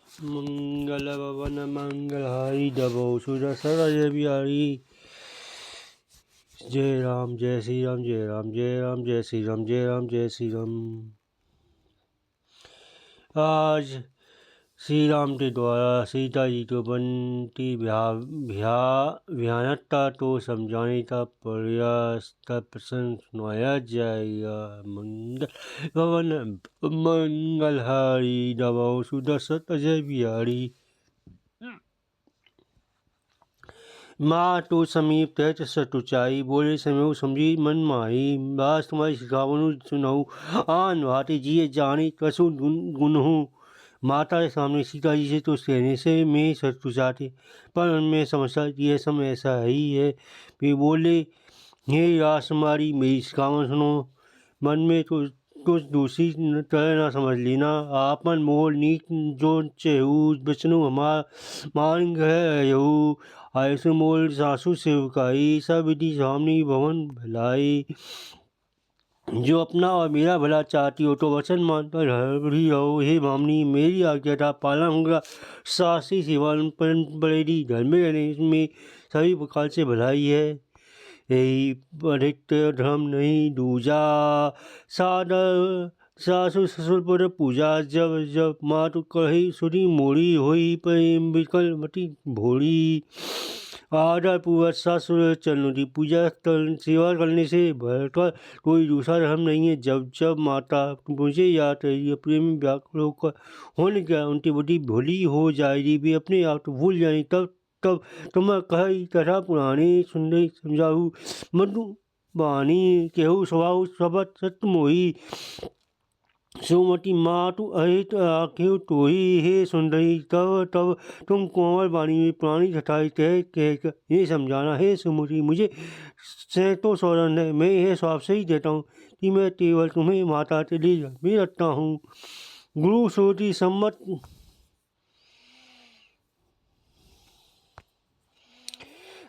मंगल भवन मंगलहारी दबो सुदर्शन जय बिहारी। जय राम जय श्री राम जय राम जय राम जय श्री राम जय राम जय श्री राम। आज श्री राम के द्वारा सीता जी को बनती भयानकता को समझाने का प्रयास का प्रसंग सुनाया जाएगा। मंगल भवन मंगलहारी दबो सुदर्शन जय बिहारी। माँ तो समीप तहत सटुचाई बोले समय समझी मन माही। बास तुम्हारी सिखावनु सुनहु आन भाते जिये जाने कसु गुनहु। माता के सामने सीता जी से तो कहने से मैं सटुचाते, पर उनमें समझता यह समय ऐसा ही है। वे बोले हे राजकुमारी मेरी सिखावन सुनो, मन में तो कुछ दूसरी तरह न समझ लेना। आपन मोल नीक जो चेहू विष्णु हमार मांग रहू। ऐसे मोल सासु सेवकाई सब विधि सामनी भवन भलाई। जो अपना और मेरा भला चाहती हो तो वचन मानकर हरी रहो। हे मामनी मेरी आज्ञा का पालन होगा। सासी सेवा पड़ेगी। घर में रहने में सभी प्रकार से भलाई है। यही अधिक धर्म नहीं दूजा। सादर सासु ससुर पर पूजा जब जब मातु कही सुधी मोड़ी हुई प्रेम बिकल मटी भोड़ी। आदर पूर्वक ससुर चरणों की पूजा सेवा करने से बढ़कर कोई दूसरा धर्म नहीं है। जब जब माता मुझे याद रही प्रेम व्याकुल होकर होने क्या उनकी बुद्धि भोली हो जाएगी। वे अपने आप को भूल जाएंगे। तब तब तुम कही कथा पुरानी सुंदरी समझाऊ मधु बानी केहू स्वभाव सबत सत्य मोही। सुमति मातु अहित आख्यो तोही। हे सुंदरी तब तब तुम कोमल वाणी में प्राणी घटाई कह ये समझाना। हे सुमति मुझे से तो सौरन है, मैं यह स्वाप से ही देता हूँ कि मैं केवल तुम्हें माता के लिए भी रखता हूँ। गुरु श्रुति सम्मत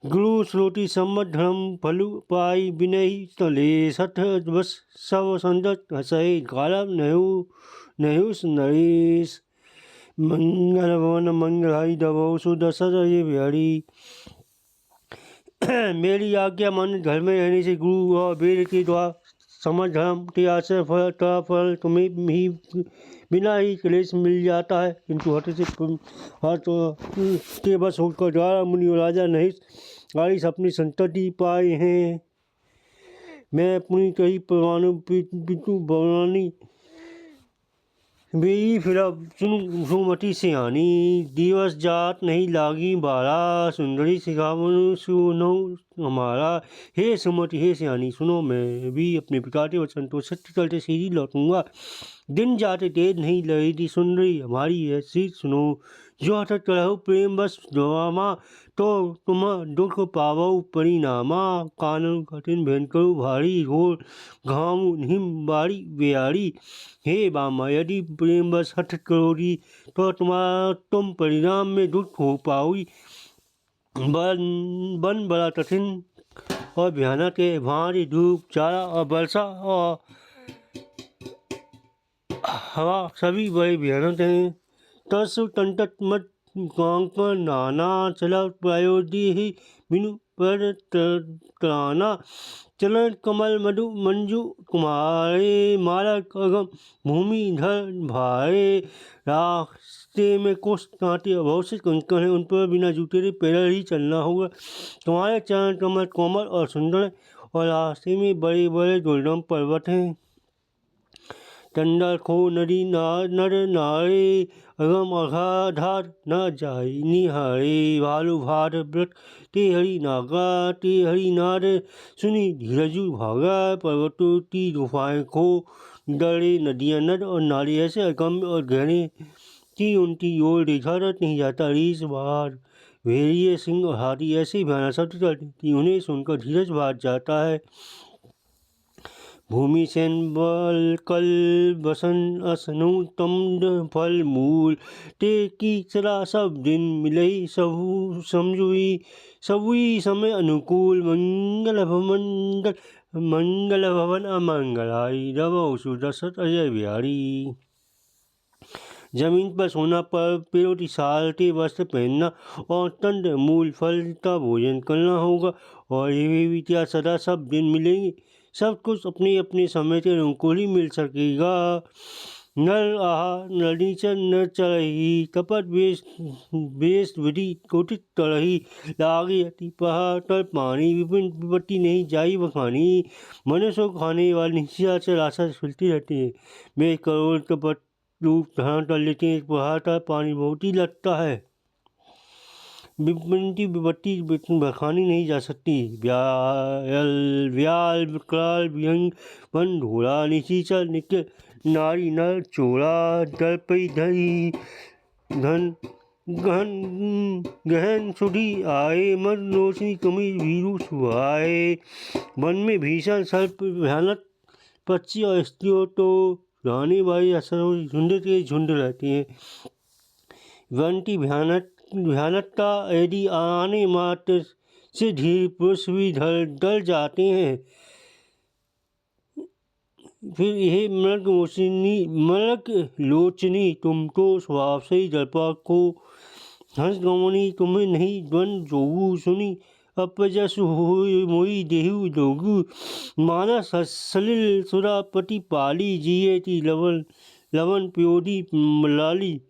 गुरु श्रुति सम्मत धर्म फलु पाई विनय तले सठ बस सब संदत हसई गालब नहु नरेश। मंगल भवन मंगलहारी दबो सुदर्शन जय बिहारी। मेरी आज्ञा मान घर में रहने से गुरु और वेद के द्वारा समझ धर्म के आश्रय फल तुम्हें ही बिना ही क्लेश मिल जाता है। किंतु हट से हाथ के बस होकर द्वारा मुनि और राजा नहीं आरिस अपनी संतति पाए हैं। मैं अपनी कही परवानु पितु बवरानी बेई फिर सुमति से आनी। दिवस जात नहीं लागी बारा सुंदरी सिखावनु सुनो हमारा। हे सुमति हे सियानी सुनो, मैं भी अपने पिता के वचन तो सत्य करते सीधी लौटूंगा। दिन जाते तेज नहीं लगेगी सुंदरी हमारी ऐसी सुनो। जो हठत करहु प्रेम बस दुआमा तो तुम दुख पावो परिणामा। कानन कठिन भयंकर भारी घोर घामु हिम बारी बेयारी। हे बामा यदि प्रेम बस हठ करोगी तो तुम परिणाम में दुख हो पाओगी। बन बड़ा कठिन और भयानक है। भारी धूप चारा और वर्षा और हवा सभी बड़े भयानक हैं। तसु तंटत मत कांक नाना चला प्रायोदी ही बिनु पर त्राना। चलन कमल मधु मंजू कुमारे मारक अगम भूमि धर भारे। रास्ते में कुछ कांटे बहुत से कंकड़ हैं, उन पर बिना जूते के पैदल ही चलना होगा। तुम्हारे चरण कमल कोमल और सुंदर और रास्ते में बड़े बड़े दुर्गम पर्वत हैं। चंडल खो नदी नर नारे अगम अघाधार न जाय निहारे। भालू भाट व्रत ते हरि नागा ते हरि नार सुनी धीरजु भागा। पर्वतों की गुफाएं खो डरे नदियां नद और नाले ऐसे अगम्य और गहरे कि उनकी ओर देखा नहीं जाता। रीस बार भेड़िए सिंह और हाथी ऐसे भयानक शब्द करते कि उन्हें सुनकर धीरज भाग जाता है। भूमि सेन बल कल बसन असनु तमद फल मूल ते की सदा सब दिन मिलई सबु समझुई सबुई समय अनुकूल। मंगल भवन अमंगलाई रवो सुदर्शन अजय बिहारी। जमीन पर सोना, पर पेड़ों साल्टे वस्त्र पहनना और तंड मूल फल का भोजन करना होगा। और ये भी क्या सदा सब दिन मिलेंगे? सब कुछ अपने अपने समय से अनुकूल ही मिल सकेगा। नर आहा नरीचर न चढ़ही, कपट बेश विधि कोटित तरही, लागे अति पहा तर पानी, विपिन विपत्ति नहीं जाई बखानी। मनुष्य को खाने वाली निशाचर आशा सुलती रहती है। वे करोड़ कपट रूप धारण कर लेते हैं। पहाड़ पानी बहुत ही लगता है। विपत्ति बखानी नहीं जा सकती। व्याल विकराल विहंग वन घोड़ा निशीचर नित्य नारी नर चोरा, दर्पई धरी धन गहन सुधी आए, मद रोशनी कमी वीरू सुहाए। वन में भीषण सर्प भयानक पक्षी और स्त्रियों तो रहने वाली असर झुंड के झुंड रहते हैं। वन की भयानकता यदि आने मात्र से धीर पुरुष भी डर जाते हैं। फिर यह मृग लोचनी तुम तो स्वभाव से ही डरपोक हो। हंस गमनी तुम्हें नहीं वन जोगू सुनी, अपजस मोई देहु दोगु। मानस सलिल सुरापति पाली, जिये ती लवन प्योदी मलाली।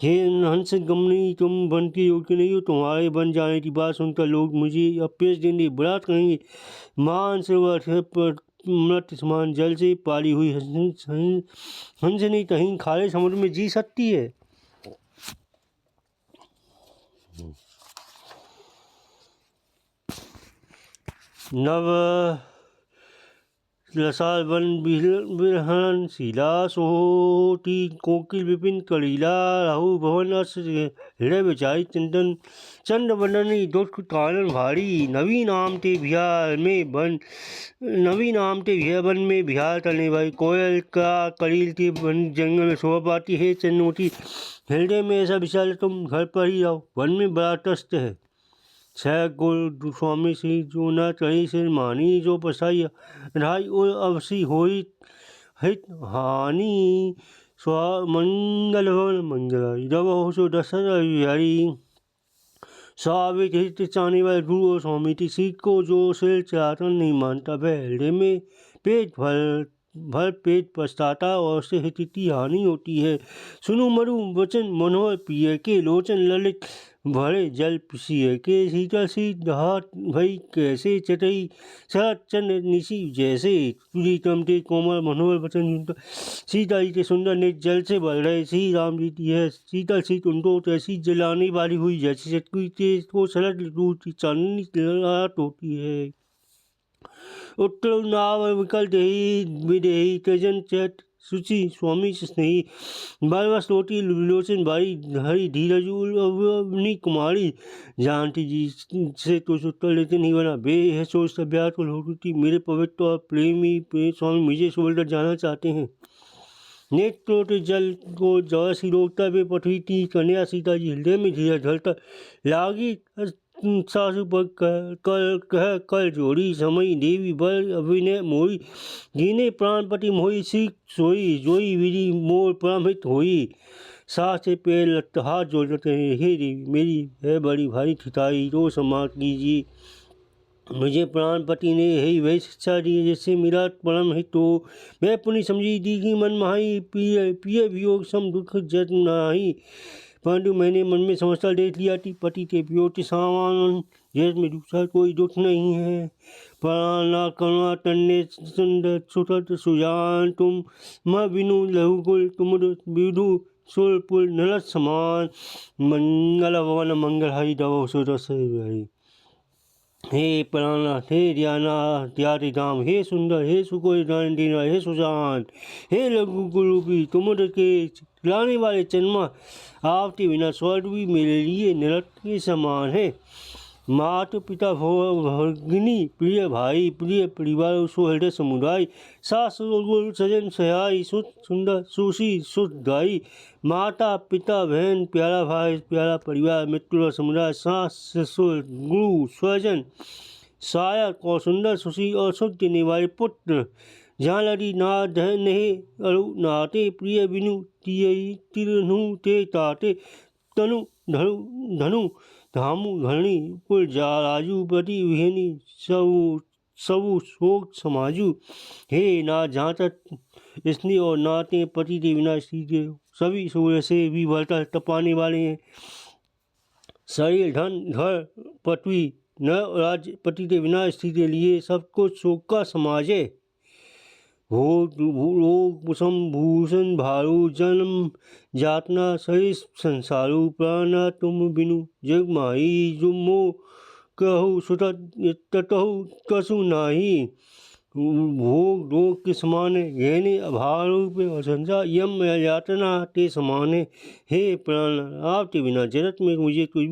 हे हंस गमनी तुम वन के योग्य नहीं हो। तुम्हारे बन जाने की बात सुनकर लोग मुझे अपयश देंगे, बलात् करेंगे। मान सरोवर पर मृत समान जल से पाली हुई हंसनी कहीं खारे समुद्र में जी सकती है? नव लसाल वन बिरहन शीला, सोटी कोकिल विपिन कलीला। राहु भवन हृदय विचारी चंदन चंद्र वंदनी, दुख कारण भारी। नवीन आमते बिहार वन में बिहार करने वाली कोयल का कलील के वन जंगल में शोभा पाती है। चंद्रमोती हृदय में ऐसा विचार तुम घर पर ही रहो, वन में बड़ा कष्ट है। छह गुरु स्वामी श्री जो न चढ़ी सिर मानी, जो पसाई ढाई उल अवसी होई हित हानि। स्वा मंगल भवन मंगलाई, रव हो सो दशरथ विहारी। स्वावित हित चाहने वाले गुरु और स्वामी किसी को जो सिर चढ़ाता नहीं मानता, वह हृदय में भर पेट पछताता और उससे हित की हानि होती है। सुनु मरु वचन मनोहर पिय के, लोचन ललित भरे जल पिसिय के। शीतल सी दहात भई कैसे चटई, शरद चंद्र निशि जैसे। तुझी तमते कोमल मनोहर वचन सीता जी के सुंदर नेत्र जल से भर रहे। श्री राम जी की है शीतल सी तुमको तैसी जलाने वाली हुई, जैसे चटकी तेज को शरद ऋतु की चांदनी रात होती है। उत्तर नाव विकल देही विदेही, तेजन चैत सुचि स्वामी स्नेही। बरवस लोटी लोचन भाई हरी धीरज अवनी कुमारी। जानती जी से तो उत्तर लेते नहीं बना, बे है सोच सभ्यात को लोटी। मेरे पवित्र और प्रेमी स्वामी मुझे छोड़कर जाना चाहते हैं। नेत्रोट जल को जैसी रोकता वे पृथ्वी की कन्या सीता जी हृदय में धीरज ढलता लागी। सासु पर कर जोड़ी, समय देवी बल अभिनय मोई। जीने प्राणपति मोही सीख सोई, जोई विधि मोर परमहित होई। सास से पैर लगता हाथ जोड़ते हैं, हे देवी मेरी है बड़ी भारी ठिठाई, रो क्षमा कीजिए। मुझे प्राणपति ने यही वही शिक्षा दी जिससे मेरा परम हित हो। मैं पुण्य समझी दी की मन माही, पिय वियोग सम दुख जत नाही। परंतु मैंने मन में समझता देख लिया कि पति के वियोग के समान जगत में दूसरा कोई दुख नहीं है। प्राणा करुणा तन्ने सुंदर सुतत सुजान, तुम म बिनु लहुकुल तुम विदु सुरपुर नरत समान। मंगल भवन मंगल हरि दव सुरसि। हे प्राणनाथ, हे ध्याति धाम, हे सुंदर, हे सुकोई दान देना, हे सुजान, हे लघु कुरूपी, तुम के लाने वाले जन्मा आपके बिना स्वर्ग भी मेरे लिए नरक के समान है। माता पिता भगिनी प्रिय भाई, प्रिय परिवार सुहृदय समुदाय। सास ससुर सजन सहाय, सुंदर सुशी सुख गाई। माता पिता बहन प्यारा भाई प्यारा परिवार मित्र और समुदाय। सास ससुर गुरु स्वजन सहायक और सुंदर सुशी और सुख देने वाले पुत्र। जहाँ लड़ी ना दह नहे अरु नाते प्रिय बिनु तियई तिरनु ते ताते तनु धनु धामु धरणी कुल जा राजू पति विहनी सबु शोक समाजू। हे ना जहाँ तक स्नेह और नाते पति के बिना स्त्री के सभी सूर्य से भी बढ़कर तपाने वाले हैं। शरीर धन घर पृथ्वी न राज्य पति के बिना स्त्री के लिए सब कुछ शोक का समाज है। रोग कुसुम भूषण भारू जन्म जातना सही संसारू प्राणा तुम बिनु जग माही जुमो कहु सुत ततहु कसु नाही। भोग रोग के समान है, गहने अभाव रूप और संसार यम यातना के समान है। हे प्राण आपके बिना जगत में मुझे कुछ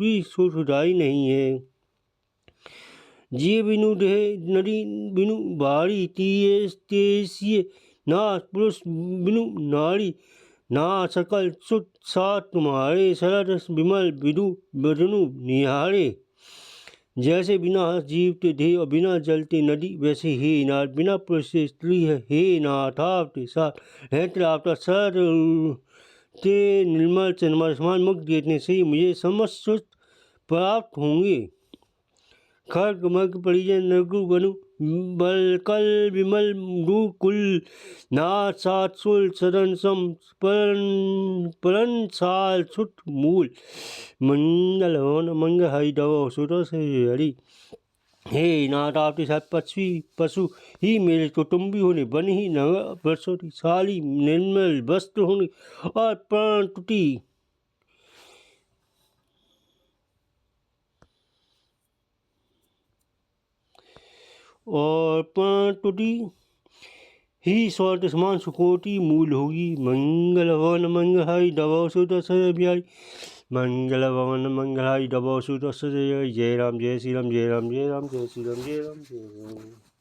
भी सुधाई नहीं है। जिए बिनु देह नदी बिनु बारी तेसिए ना पुरुष बिनु नारी ना सकल सुत साथ तुम्हारे सरद विमल विदु बदनु निहारे। जैसे बिना जीव के देह और बिना जलते नदी वैसे हे नाथ बिना पुरुष से स्त्री है। हे नाथ आपके साथ रहते आपका सर ते निर्मल चंद्रमा समान मुक्त देखने से मुझे समस्त सुख प्राप्त होंगे। खर्ग मग परिजन नरगु बनु बलकल विमल कुल नाथ सात सुल सदन सम परन साल छुट मूल मंगल होन मंग हरि दव सुर से हरि। हे नाथ आपके साथ पशु ही मेरे कुटुंबी होने बन ही नगर प्रसोशाली निर्मल वस्त्र होने और प्राण टूटी ही स्वर्ग समान सुकोटि मूल होगी। मंगल भवन मंगल दबाव सुदस बिहारी मंगल भवन मंगल दबाव सुदस जय राम जय श्री राम जय राम जय राम जय श्री राम जय राम जय राम।